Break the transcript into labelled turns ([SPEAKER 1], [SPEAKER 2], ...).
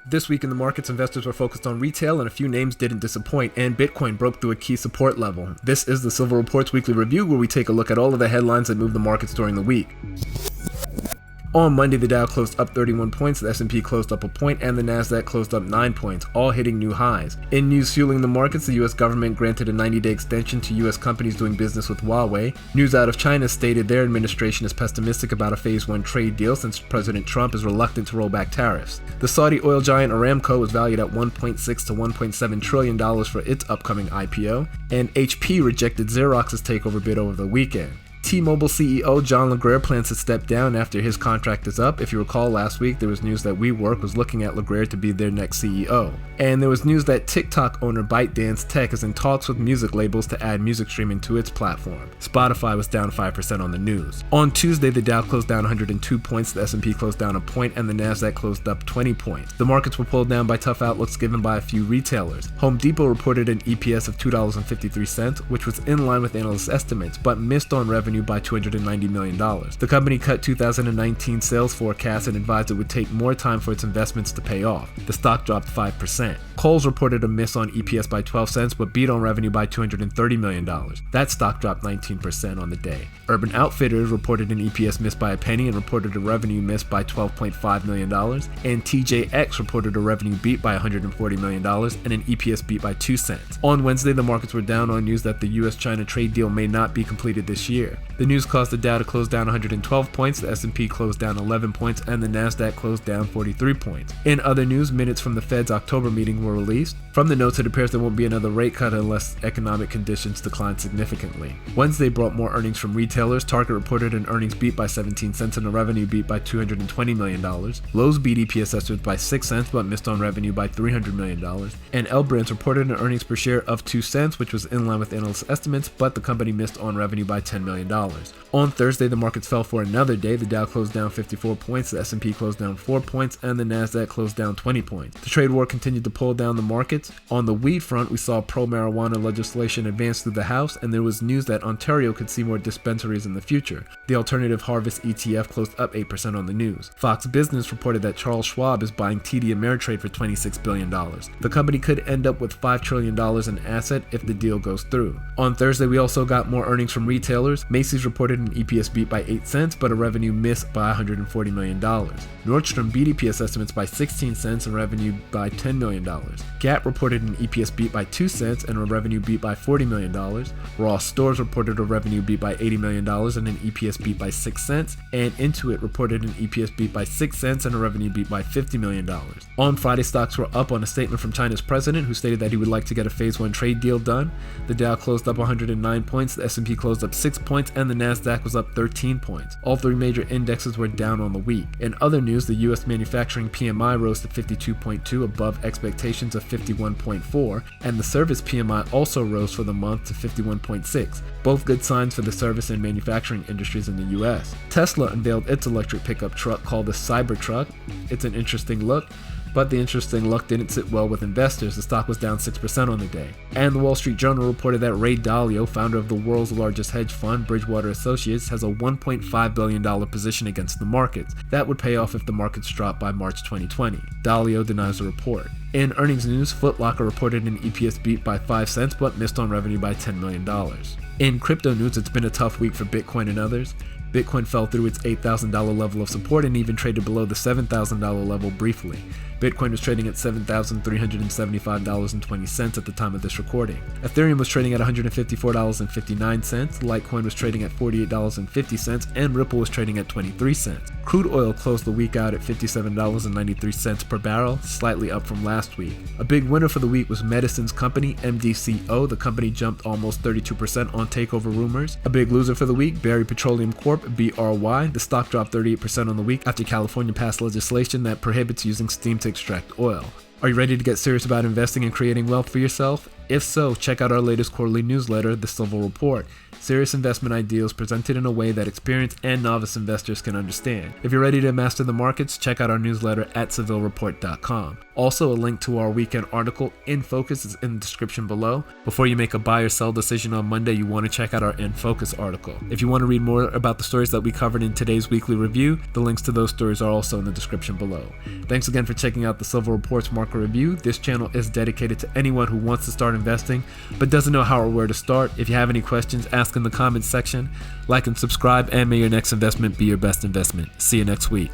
[SPEAKER 1] This week in the markets, investors were focused on retail and a few names didn't disappoint, and Bitcoin broke through a key support level. This is the Silver Reports Weekly Review, where we take a look at all of the headlines that moved the markets during the week. On Monday, the Dow closed up 31 points, the S&P closed up a point, and the Nasdaq closed up 9 points, all hitting new highs. In news fueling the markets, the U.S. government granted a 90-day extension to U.S. companies doing business with Huawei. News out of China stated their administration is pessimistic about a Phase 1 trade deal since President Trump is reluctant to roll back tariffs. The Saudi oil giant Aramco was valued at $1.6 to $1.7 trillion for its upcoming IPO, and HP rejected Xerox's takeover bid over the weekend. T-Mobile CEO John Legere plans to step down after his contract is up. If you recall, last week there was news that WeWork was looking at Legere to be their next CEO. And there was news that TikTok owner ByteDance Tech is in talks with music labels to add music streaming to its platform. Spotify was down 5% on the news. On Tuesday, the Dow closed down 102 points, the S&P closed down a point, and the Nasdaq closed up 20 points. The markets were pulled down by tough outlooks given by a few retailers. Home Depot reported an EPS of $2.53, which was in line with analyst estimates, but missed on revenue by $290 million. The company cut 2019 sales forecasts and advised it would take more time for its investments to pay off. The stock dropped 5%. Kohl's reported a miss on EPS by 12 cents, but beat on revenue by $230 million. That stock dropped 19% on the day. Urban Outfitters reported an EPS miss by a penny and reported a revenue miss by $12.5 million. And TJX reported a revenue beat by $140 million and an EPS beat by 2 cents. On Wednesday, the markets were down on news that the US-China trade deal may not be completed this year. The news caused the Dow to close down 112 points, the S&P closed down 11 points, and the Nasdaq closed down 43 points. In other news, minutes from the Fed's October meeting were released. From the notes, it appears there won't be another rate cut unless economic conditions decline significantly. Wednesday brought more earnings from retailers. Target reported an earnings beat by 17 cents and a revenue beat by $220 million. Lowe's beat EPS estimates by 6 cents but missed on revenue by $300 million. And L Brands reported an earnings per share of 2 cents, which was in line with analyst estimates, but the company missed on revenue by $10 million. On Thursday, the markets fell for another day. The Dow closed down 54 points, the S&P closed down 4 points, and the Nasdaq closed down 20 points. The trade war continued to pull down the markets. On the weed front, we saw pro-marijuana legislation advance through the House, and there was news that Ontario could see more dispensaries in the future. The Alternative Harvest ETF closed up 8% on the news. Fox Business reported that Charles Schwab is buying TD Ameritrade for $26 billion. The company could end up with $5 trillion in asset if the deal goes through. On Thursday, we also got more earnings from retailers. Macy's reported an EPS beat by 8 cents, but a revenue miss by $140 million. Nordstrom beat EPS estimates by 16 cents and revenue by $10 million. Gap reported an EPS beat by 2 cents and a revenue beat by $40 million. Ross Stores reported a revenue beat by $80 million and an EPS beat by 6 cents. And Intuit reported an EPS beat by 6 cents and a revenue beat by $50 million. On Friday, stocks were up on a statement from China's president, who stated that he would like to get a Phase 1 trade deal done. The Dow closed up 109 points, the S&P closed up 6 points, and the Nasdaq was up 13 points. All three major indexes were down on the week. In other news, the U.S. manufacturing PMI rose to 52.2, above expectations of 51.4, and the service PMI also rose for the month to 51.6, both good signs for the service and manufacturing industries in the U.S. Tesla unveiled its electric pickup truck called the Cybertruck. It's an interesting look, but the interesting look didn't sit well with investors. The stock was down 6% on the day. And the Wall Street Journal reported that Ray Dalio, founder of the world's largest hedge fund, Bridgewater Associates, has a $1.5 billion position against the markets. That would pay off if the markets drop by March 2020. Dalio denies the report. In earnings news, Foot Locker reported an EPS beat by 5 cents but missed on revenue by $10 million. In crypto news, it's been a tough week for Bitcoin and others. Bitcoin fell through its $8,000 level of support and even traded below the $7,000 level briefly. Bitcoin was trading at $7,375.20 at the time of this recording. Ethereum was trading at $154.59, Litecoin was trading at $48.50, and Ripple was trading at 23 cents. Crude oil closed the week out at $57.93 per barrel, slightly up from last week. A big winner for the week was medicines company MDCO. The company jumped almost 32% on takeover rumors. A big loser for the week, Berry Petroleum Corp, BRY. The stock dropped 38% on the week after California passed legislation that prohibits using steam to extract oil. Are you ready to get serious about investing and creating wealth for yourself? If so, check out our latest quarterly newsletter, The Silver Report. Serious investment ideas presented in a way that experienced and novice investors can understand. If you're ready to master the markets, check out our newsletter at SevillaReport.com. Also, a link to our weekend article, In Focus, is in the description below. Before you make a buy or sell decision on Monday, you want to check out our In Focus article. If you want to read more about the stories that we covered in today's weekly review, the links to those stories are also in the description below. Thanks again for checking out the Silver Report's market review. This channel is dedicated to anyone who wants to start investing but doesn't know how or where to start. If you have any questions, ask in the comments section. Like and subscribe, and may your next investment be your best investment. See you next week.